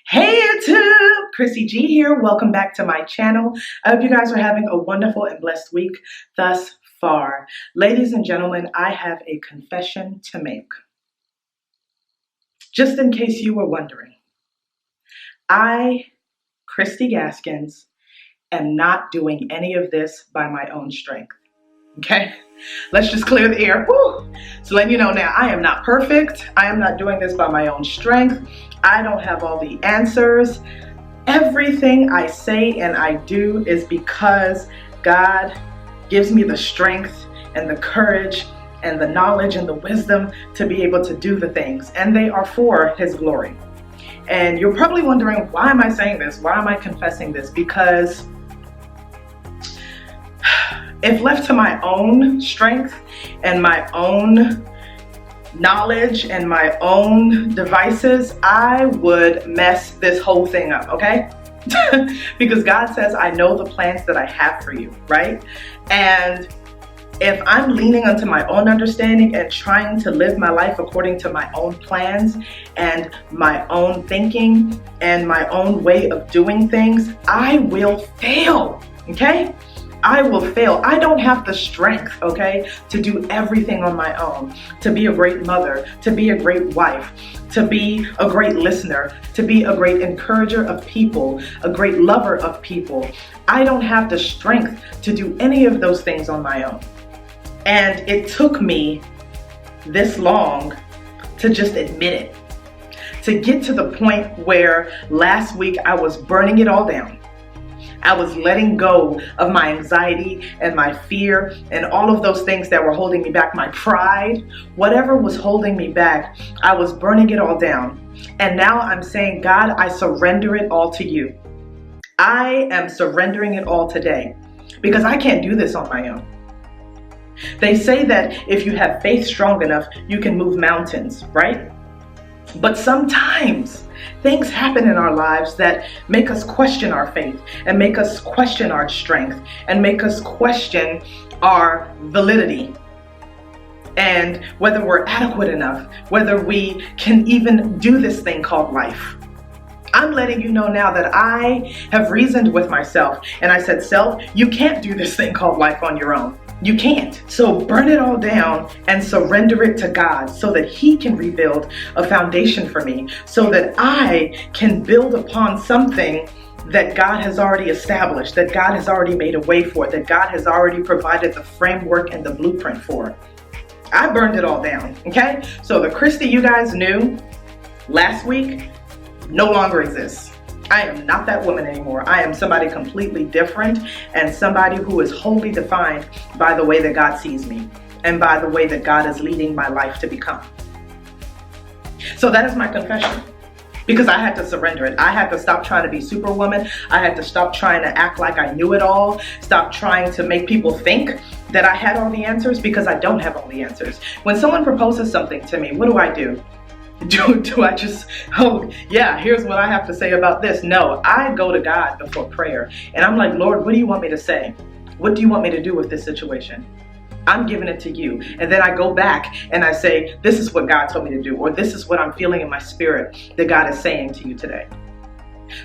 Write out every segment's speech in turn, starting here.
Hey YouTube, Chrissy G here. Welcome back to my channel. I hope you guys are having a wonderful and blessed week thus far. Ladies and gentlemen, I have a confession to make. Just in case you were wondering, I, Christy Gaskins, am not doing any of this by my own strength. Okay? Let's just clear the air. Woo! So letting you know now, I am not perfect. I am not doing this by my own strength. I don't have all the answers. Everything I say and I do is because God gives me the strength and the courage and the knowledge and the wisdom to be able to do the things. And they are for His glory. And you're probably wondering, why am I saying this? Why am I confessing this? Because if left to my own strength and my own knowledge and my own devices, I would mess this whole thing up, okay? Because God says, I know the plans that I have for you, right? And if I'm leaning onto my own understanding and trying to live my life according to my own plans and my own thinking and my own way of doing things, I will fail, okay? I will fail. I don't have the strength, okay, to do everything on my own, to be a great mother, to be a great wife, to be a great listener, to be a great encourager of people, a great lover of people. I don't have the strength to do any of those things on my own. And it took me this long to just admit it, to get to the point where last week I was burning it all down. I was letting go of my anxiety and my fear and all of those things that were holding me back, my pride, whatever was holding me back, I was burning it all down. And now I'm saying, God, I surrender it all to you. I am surrendering it all today because I can't do this on my own. They say that if you have faith strong enough, you can move mountains, right? But sometimes things happen in our lives that make us question our faith and make us question our strength and make us question our validity and whether we're adequate enough, whether we can even do this thing called life. I'm letting you know now that I have reasoned with myself and I said, self, you can't do this thing called life on your own. You can't. So burn it all down and surrender it to God so that He can rebuild a foundation for me, so that I can build upon something that God has already established, that God has already made a way for, that God has already provided the framework and the blueprint for. I burned it all down, okay? So the Christy you guys knew last week no longer exists. I am not that woman anymore. I am somebody completely different and somebody who is wholly defined by the way that God sees me and by the way that God is leading my life to become. So that is my confession, because I had to surrender it. I had to stop trying to be superwoman. I had to stop trying to act like I knew it all. Stop trying to make people think that I had all the answers, because I don't have all the answers. When someone proposes something to me, what do? Do I just, oh yeah, here's what I have to say about this? No, I go to God before prayer and I'm like, Lord, what do you want me to say? What do you want me to do with this situation? I'm giving it to you. And then I go back and I say, this is what God told me to do, or this is what I'm feeling in my spirit that God is saying to you today.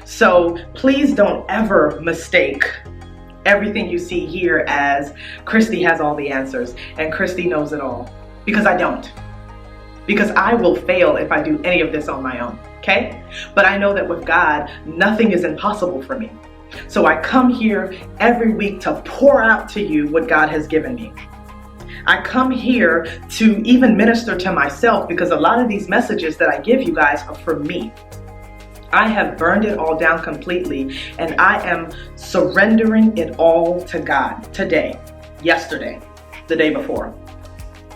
So please don't ever mistake everything you see here as Christy has all the answers and Christy knows it all, because I don't. Because I will fail if I do any of this on my own, okay? But I know that with God, nothing is impossible for me. So I come here every week to pour out to you what God has given me. I come here to even minister to myself, because a lot of these messages that I give you guys are for me. I have burned it all down completely, and I am surrendering it all to God today, yesterday, the day before.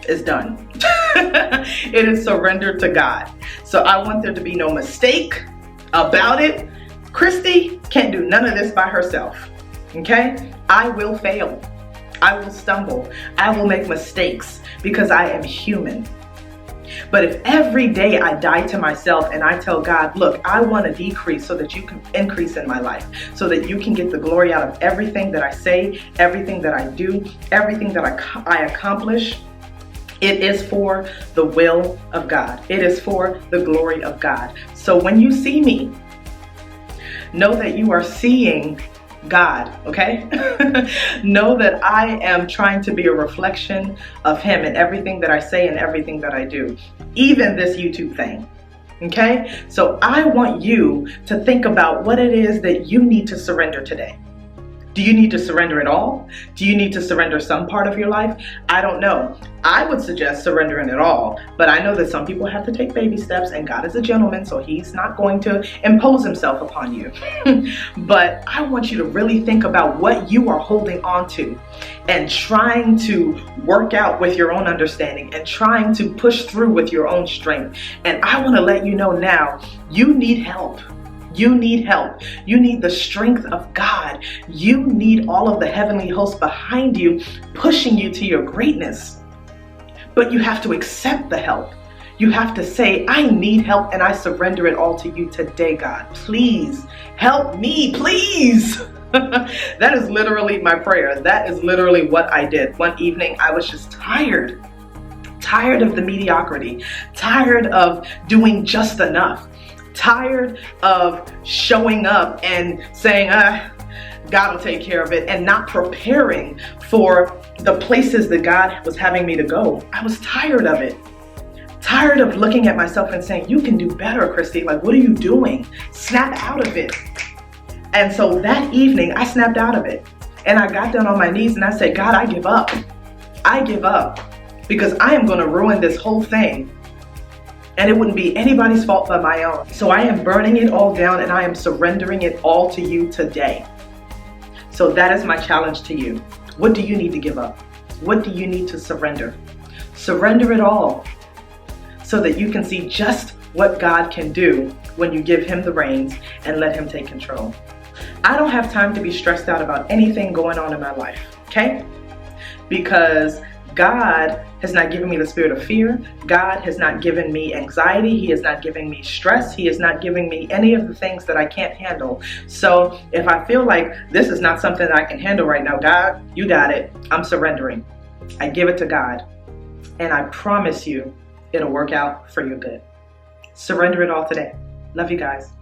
Is done. It is surrendered to God. So I want there to be no mistake about it. Christy can't do none of this by herself. Okay? I will fail. I will stumble. I will make mistakes because I am human. But if every day I die to myself and I tell God, look, I want to decrease so that you can increase in my life, so that you can get the glory out of everything that I say, everything that I do, everything that I accomplish, it is for the will of God. It is for the glory of God. So when you see me Know that you are seeing God, okay? Know that I am trying to be a reflection of Him in everything that I say and everything that I do, even this YouTube thing. Okay? So I want you to think about what it is that you need to surrender today. Do you need to surrender it all? Do you need to surrender some part of your life? I don't know. I would suggest surrendering it all, but I know that some people have to take baby steps, and God is a gentleman, so He's not going to impose Himself upon you. But I want you to really think about what you are holding on to and trying to work out with your own understanding and trying to push through with your own strength. And I want to let you know now, you need help. You need help. You need the strength of God. You need all of the heavenly hosts behind you, pushing you to your greatness. But you have to accept the help. You have to say, I need help and I surrender it all to you today, God. Please help me, please. That is literally my prayer. That is literally what I did. One evening, I was just tired of the mediocrity, tired of doing just enough. Tired of showing up and saying, God will take care of it, and not preparing for the places that God was having me to go. I was tired of it. Tired of looking at myself and saying, you can do better, Christy. Like, what are you doing? Snap out of it. And so that evening, I snapped out of it. And I got down on my knees and I said, God, I give up. I give up, because I am going to ruin this whole thing. And it wouldn't be anybody's fault but my own. So I am burning it all down and I am surrendering it all to you today. So that is my challenge to you. What do you need to give up? What do you need to surrender? Surrender it all so that you can see just what God can do when you give Him the reins and let Him take control. I don't have time to be stressed out about anything going on in my life, okay? Because God has not given me the spirit of fear. God has not given me anxiety. He is not giving me stress. He is not giving me any of the things that I can't handle. So if I feel like this is not something that I can handle right now, God, you got it. I'm surrendering. I give it to God. And I promise you, it'll work out for your good. Surrender it all today. Love you guys.